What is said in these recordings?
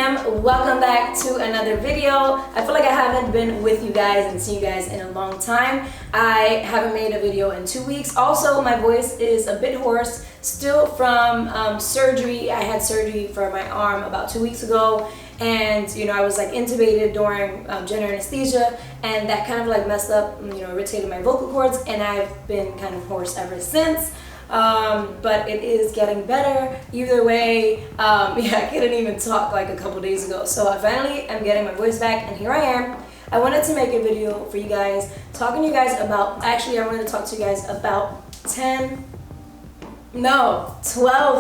Fam, welcome back to another video. I feel like I haven't been with you guys and seen you guys in a long time. I haven't made a video in 2 weeks. Also, my voice is a bit hoarse, still from surgery. I had surgery for my arm about 2 weeks ago, and I was like intubated during general anesthesia, and that kind of like messed up, irritated my vocal cords, and I've been kind of hoarse ever since. But it is getting better either way. I couldn't even talk like a couple days ago, so I finally am getting my voice back, and here I am. I wanted to make a video for you guys, talking to you guys about, actually I wanted to talk to you guys about 12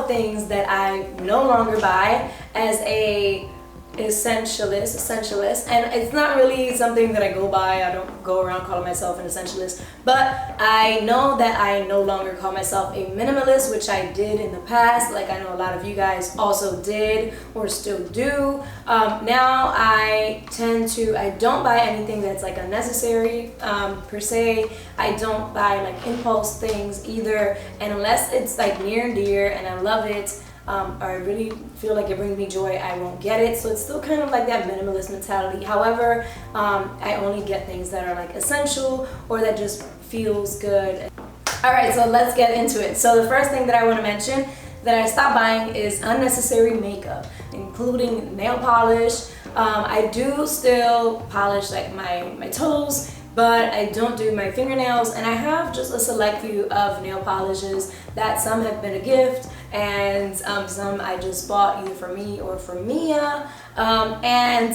things that I no longer buy as a essentialist, and it's not really something that I go by. I don't go around calling myself an essentialist, but I know that I no longer call myself a minimalist, which I did in the past. Like, I know a lot of you guys also did or still do. Now I don't buy anything that's like unnecessary per se. I don't buy like impulse things either, and unless it's like near and dear and I love it, I really feel like it brings me joy, I won't get it. So it's still kind of like that minimalist mentality. However, I only get things that are like essential or that just feels good. Alright, so let's get into it. So the first thing that I want to mention that I stopped buying is unnecessary makeup, including nail polish. I do still polish like my toes, but I don't do my fingernails, and I have just a select few of nail polishes that some have been a gift, and some I just bought either for me or for Mia, and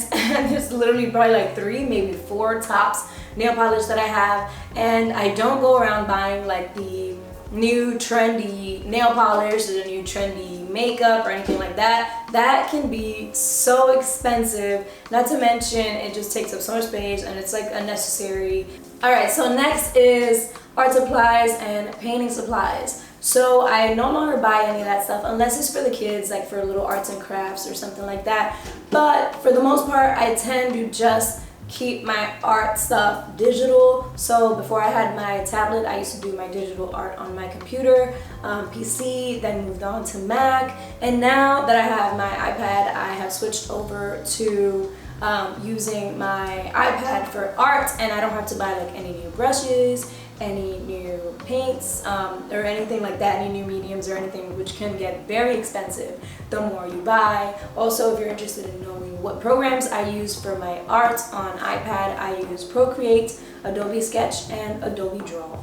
there's literally probably like 3, maybe 4 tops nail polish that I have, and I don't go around buying like the new trendy nail polish or the new trendy makeup or anything like that. That can be so expensive, not to mention it just takes up so much space and it's like unnecessary. Alright, so next is art supplies and painting supplies. So I no longer buy any of that stuff unless it's for the kids, like for little arts and crafts or something like that. But for the most part, I tend to just keep my art stuff digital. So before I had my tablet, I used to do my digital art on my computer, PC, then moved on to Mac, and now that I have my iPad, I have switched over to using my iPad for art, and I don't have to buy like any new brushes, any new paints, or anything like that, any new mediums or anything, which can get very expensive the more you buy. Also, if you're interested in knowing what programs I use for my art on iPad, I use Procreate, Adobe Sketch, and Adobe Draw.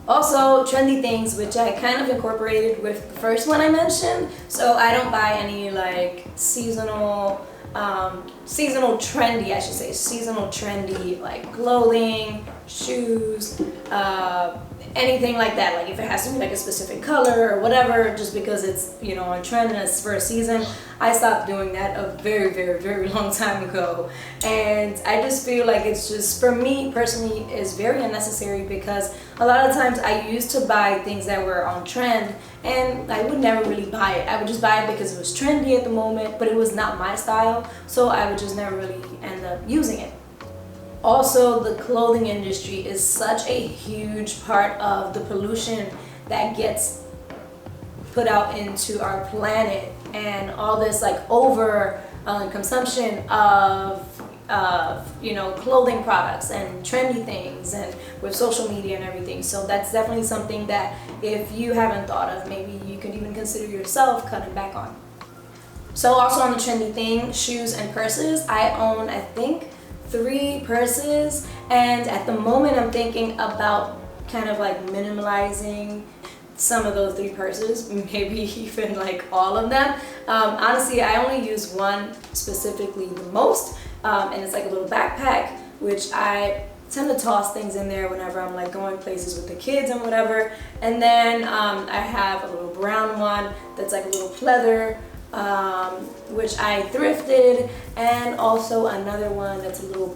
Also, trendy things, which I kind of incorporated with the first one I mentioned. So I don't buy any like seasonal trendy like clothing, shoes, anything like that. Like if it has to be like a specific color or whatever, just because it's on trend and it's for a season. I stopped doing that a very, very, very long time ago, and I just feel like it's just, for me personally, is very unnecessary, because a lot of times I used to buy things that were on trend and I would never really buy it. I would just buy it because it was trendy at the moment, but it was not my style, so I would just never really end up using it. Also, the clothing industry is such a huge part of the pollution that gets put out into our planet, and all this like over consumption of clothing products and trendy things, and with social media and everything. So that's definitely something that if you haven't thought of, maybe you could even consider yourself cutting back on. So also on the trendy thing, shoes and purses, I own, I think, 3 purses, and at the moment I'm thinking about kind of like minimalizing some of those 3 purses, maybe even like all of them. Honestly, I only use one specifically the most, and it's like a little backpack, which I tend to toss things in there whenever I'm like going places with the kids and whatever. And then I have a little brown one that's like a little pleather, which I thrifted, and also another one that's a little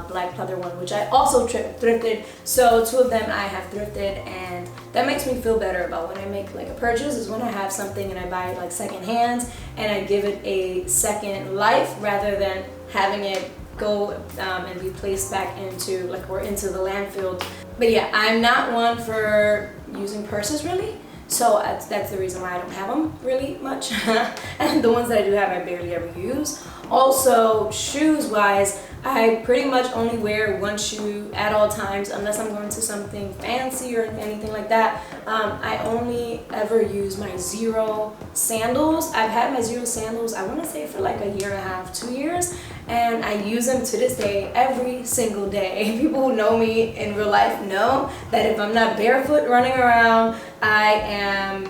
black pleather one, which I also thrifted. So 2 of them I have thrifted, and that makes me feel better about when I make like a purchase, is when I have something and I buy it like second hand and I give it a second life, rather than having it go and be placed back into the landfill. But yeah, I'm not one for using purses really. So that's the reason why I don't have them really much. And the ones that I do have, I barely ever use. Also, shoes wise, I pretty much only wear one shoe at all times unless I'm going to something fancy or anything like that. I only ever use my Zero sandals. I've had my Zero sandals, I want to say, for like a year and a half, 2 years, and I use them to this day every single day. People who know me in real life know that if I'm not barefoot running around, I am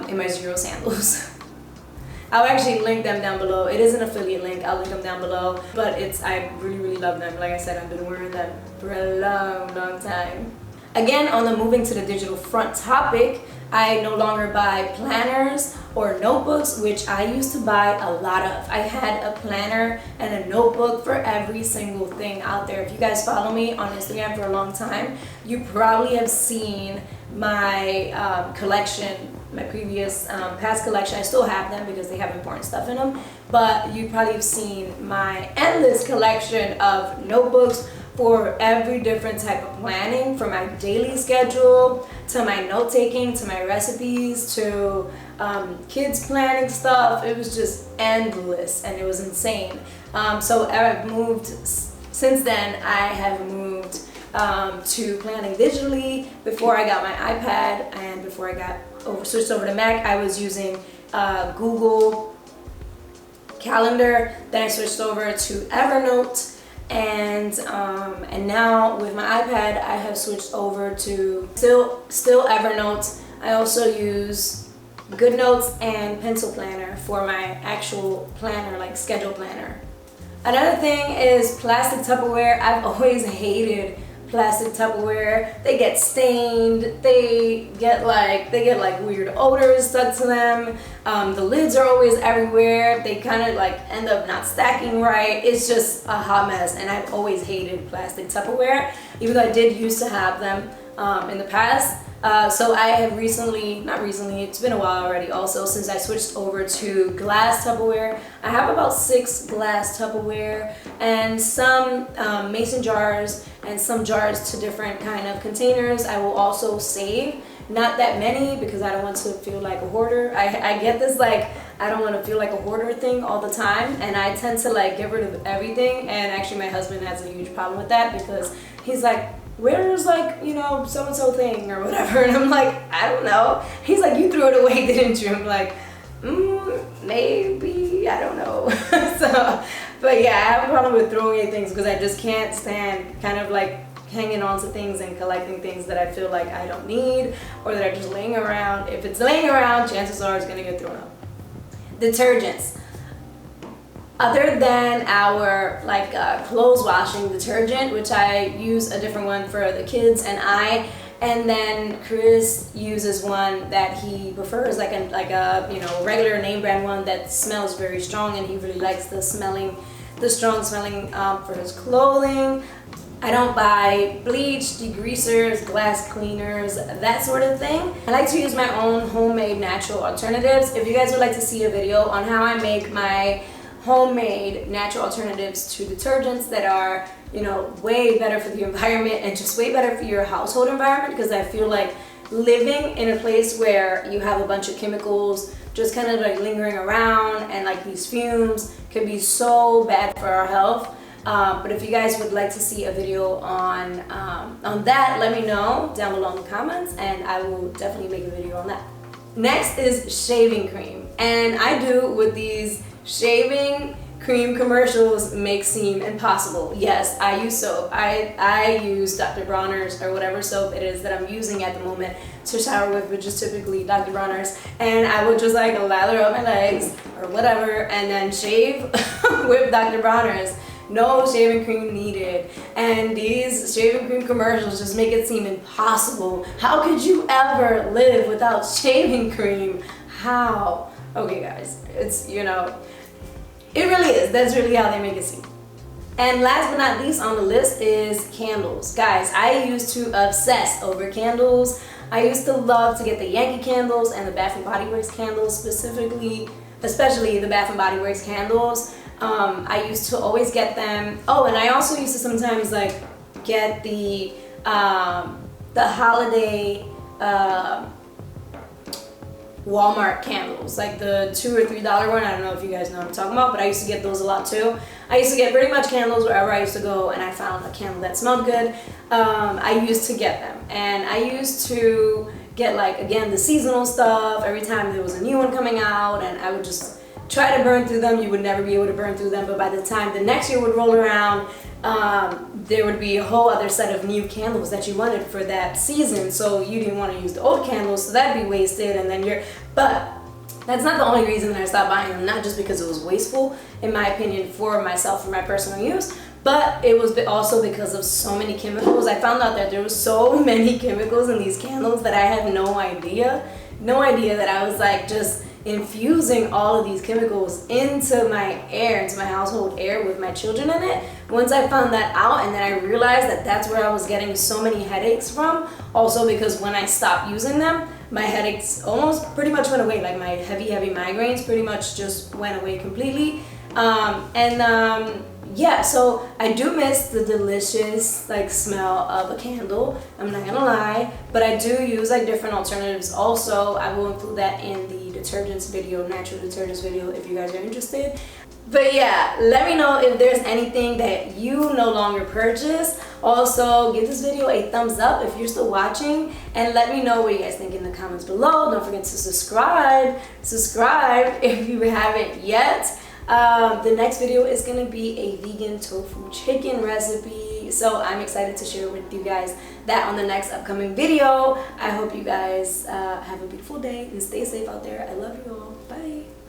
in my Zero sandals. I'll actually link them down below. It is an affiliate link. I'll link them down below. But I really love them. Like I said, I've been wearing them for a long time. Again, on the moving to the digital front topic, I no longer buy planners or notebooks, which I used to buy a lot of. I had a planner and a notebook for every single thing out there. If you guys follow me on Instagram for a long time, you probably have seen my collection, my previous past collection. I still have them because they have important stuff in them, but you probably have seen my endless collection of notebooks for every different type of planning, from my daily schedule to my note-taking to my recipes to kids planning stuff. It was just endless and it was insane. So I've moved, since then I have moved to planning digitally. Before I got my iPad and before I got switched over to Mac, I was using Google Calendar. Then I switched over to Evernote, and now with my iPad I have switched over to still Evernote. I also use GoodNotes and Pencil Planner for my actual planner, like schedule planner. Another thing is plastic Tupperware. I've always hated plastic Tupperware. They get stained, they get like weird odors stuck to them. The lids are always everywhere. They kind of like end up not stacking right. It's just a hot mess, and I've always hated plastic Tupperware, even though I did used to have them in the past. So I have it's been a while already also, since I switched over to glass Tupperware. I have about 6 glass Tupperware and some mason jars and some jars to different kind of containers. I will also save, not that many because I don't want to feel like a hoarder. I get this like, I don't want to feel like a hoarder thing all the time, and I tend to like get rid of everything. And actually my husband has a huge problem with that because he's like, where's like, you know, so-and-so thing or whatever, and I'm like, I don't know. He's like, you threw it away, didn't you? I'm like, maybe, I don't know. So, but yeah, I have a problem with throwing away things because I just can't stand kind of like hanging on to things and collecting things that I feel like I don't need or that are just laying around. If it's laying around, chances are it's gonna get thrown out. Detergents. Other than our like clothes washing detergent, which I use a different one for the kids and then Chris uses one that he prefers, like a you know, regular name brand one that smells very strong, and he really likes the strong smelling for his clothing. I don't buy bleach, degreasers, glass cleaners, that sort of thing. I like to use my own homemade natural alternatives. If you guys would like to see a video on how I make my homemade natural alternatives to detergents that are, you know, way better for the environment and just way better for your household environment, because I feel like living in a place where you have a bunch of chemicals just kind of like lingering around and like these fumes can be so bad for our health. But if you guys would like to see a video on that, let me know down below in the comments and I will definitely make a video on that. Next is shaving cream, and I do with these shaving cream commercials make seem impossible. Yes, I use soap. I use Dr. Bronner's or whatever soap it is that I'm using at the moment to shower with, which is typically Dr. Bronner's, and I would just like lather up my legs or whatever and then shave with Dr. Bronner's. No shaving cream needed. And these shaving cream commercials just make it seem impossible. How could you ever live without shaving cream? How? Okay guys, it's, you know, it really is. That's really how they make it seem. And last but not least on the list is candles. Guys, I used to obsess over candles. I used to love to get the Yankee candles and the Bath and Body Works candles, especially the Bath and Body Works candles. I used to always get them. Oh, and I also used to sometimes like get the holiday Walmart candles, like the $2 or $3 one. I don't know if you guys know what I'm talking about, but I used to get those a lot too. I used to get pretty much candles wherever I used to go, and I found a candle that smelled good. I used to get them, and I used to get, like, again, the seasonal stuff every time there was a new one coming out, and I would just try to burn through them. You would never be able to burn through them, but by the time the next year would roll around, there would be a whole other set of new candles that you wanted for that season, so you didn't want to use the old candles, so that'd be wasted, and then but that's not the only reason that I stopped buying them, not just because it was wasteful, in my opinion, for myself, for my personal use, but it was also because of so many chemicals. I found out that there was so many chemicals in these candles that I had no idea that I was like just infusing all of these chemicals into my air, into my household air with my children in it. Once I found that out, and then I realized that that's where I was getting so many headaches from, also because when I stopped using them, my headaches almost pretty much went away. Like my heavy migraines pretty much just went away completely. Yeah, so I do miss the delicious like smell of a candle, I'm not gonna lie, but I do use like different alternatives also. I will include that in the detergents video, natural detergents video, if you guys are interested. But yeah, let me know if there's anything that you no longer purchase. Also, give this video a thumbs up if you're still watching, and let me know what you guys think in the comments below. Don't forget to subscribe if you haven't yet. The next video is gonna be a vegan tofu chicken recipe, so I'm excited to share with you guys that on the next upcoming video. I hope you guys have a beautiful day and stay safe out there. I love you all. Bye.